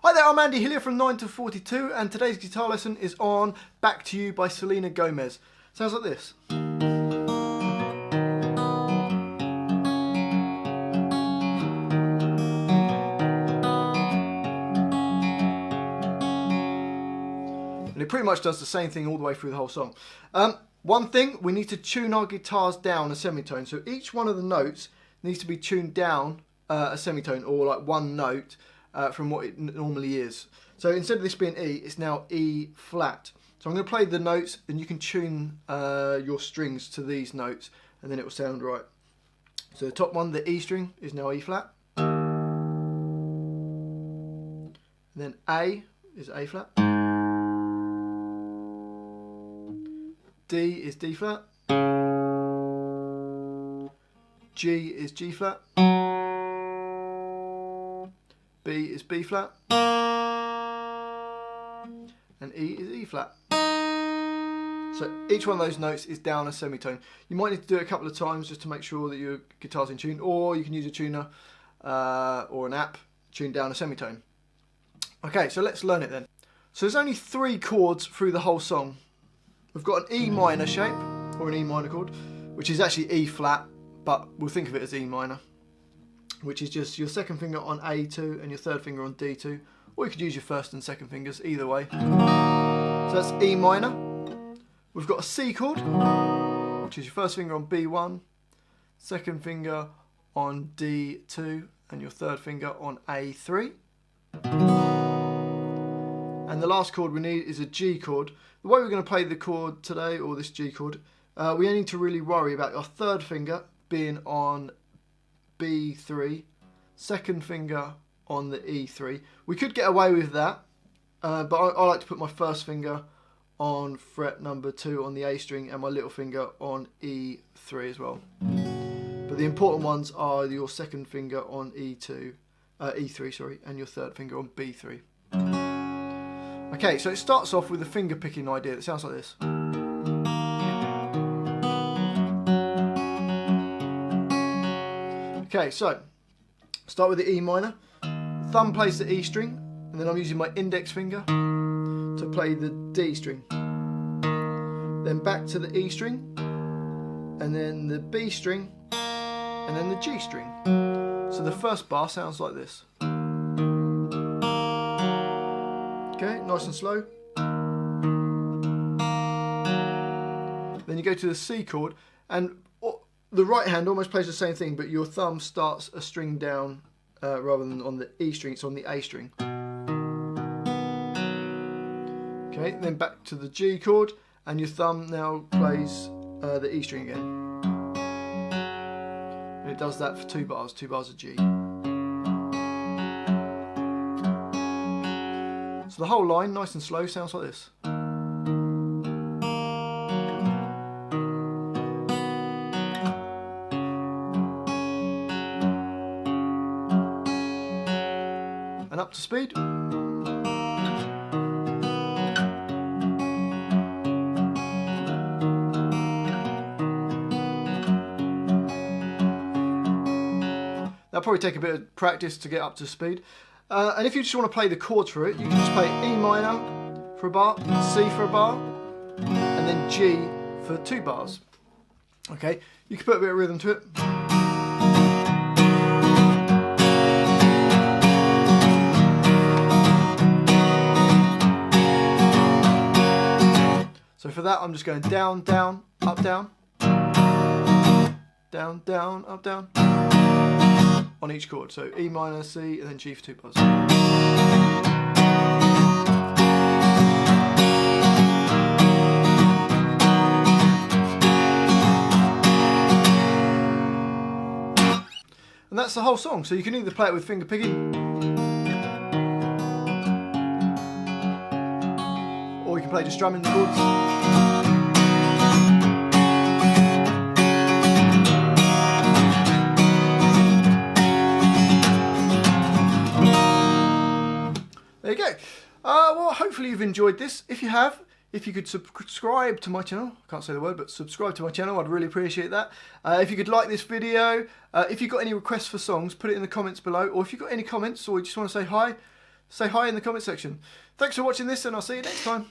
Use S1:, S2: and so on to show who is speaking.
S1: Hi there, I'm Andy Hillier from 9 to 42 and today's guitar lesson is on Back to You by Selena Gomez. Sounds like this. And it pretty much does the same thing all the way through the whole song. One thing, we need to tune our guitars down a semitone. So each one of the notes needs to be tuned down a semitone, or like one note from what it normally is. So instead of this being E, it's now E flat. So I'm going to play the notes, and you can tune your strings to these notes, and then it will sound right. So the top one, the E string, is now E flat. And then A is A flat. D is D flat. G is G flat. B is B flat. And E is E flat. So each one of those notes is down a semitone. You might need to do it a couple of times just to make sure that your guitar's in tune, or you can use a tuner or an app, tune down a semitone. Okay, so let's learn it then. So there's only 3 chords through the whole song. We've got an E minor shape, or an E minor chord, which is actually E flat, but we'll think of it as E minor, which is just your second finger on A2 and your third finger on D2, or you could use your first and second fingers, either way. So that's E minor. We've got a C chord, which is your first finger on B1, second finger on D2, and your third finger on A3. And the last chord we need is a G chord. The way we're going to play the chord today, or this G chord, we only need to really worry about our third finger being on B3, second finger on the E3. We could get away with that, but I like to put my first finger on fret number 2 on the A string and my little finger on E3 as well. But the important ones are your second finger on E3, sorry, and your third finger on B3. Okay, so it starts off with a finger picking idea that sounds like this. Okay, so start with the E minor. Thumb plays the E string, and then I'm using my index finger to play the D string. Then back to the E string, and then the B string, and then the G string. So the first bar sounds like this. Okay, nice and slow. Then you go to the C chord, and the right hand almost plays the same thing, but your thumb starts a string down rather than on the E string, it's on the A string. Okay, then back to the G chord, and your thumb now plays the E string again. And it does that for 2 bars of G. So the whole line, nice and slow, sounds like this. And up to speed. That'll probably take a bit of practice to get up to speed. And if you just want to play the chords for it, you can just play E minor for a bar, C for a bar, and then G for 2 bars. Okay, you can put a bit of rhythm to it. So for that, I'm just going down, down, up, down, down, down, up, down, on each chord. So E minor, C, and then G for 2 bars. And that's the whole song. So you can either play it with finger picking, or you can play just strumming the chords. There you go. Well, hopefully you've enjoyed this. If you have, if you could subscribe to my channel, I can't say the word, but subscribe to my channel, I'd really appreciate that. If you could like this video, if you've got any requests for songs, put it in the comments below, or if you've got any comments or you just want to say hi, say hi in the comment section. Thanks for watching this, and I'll see you next time.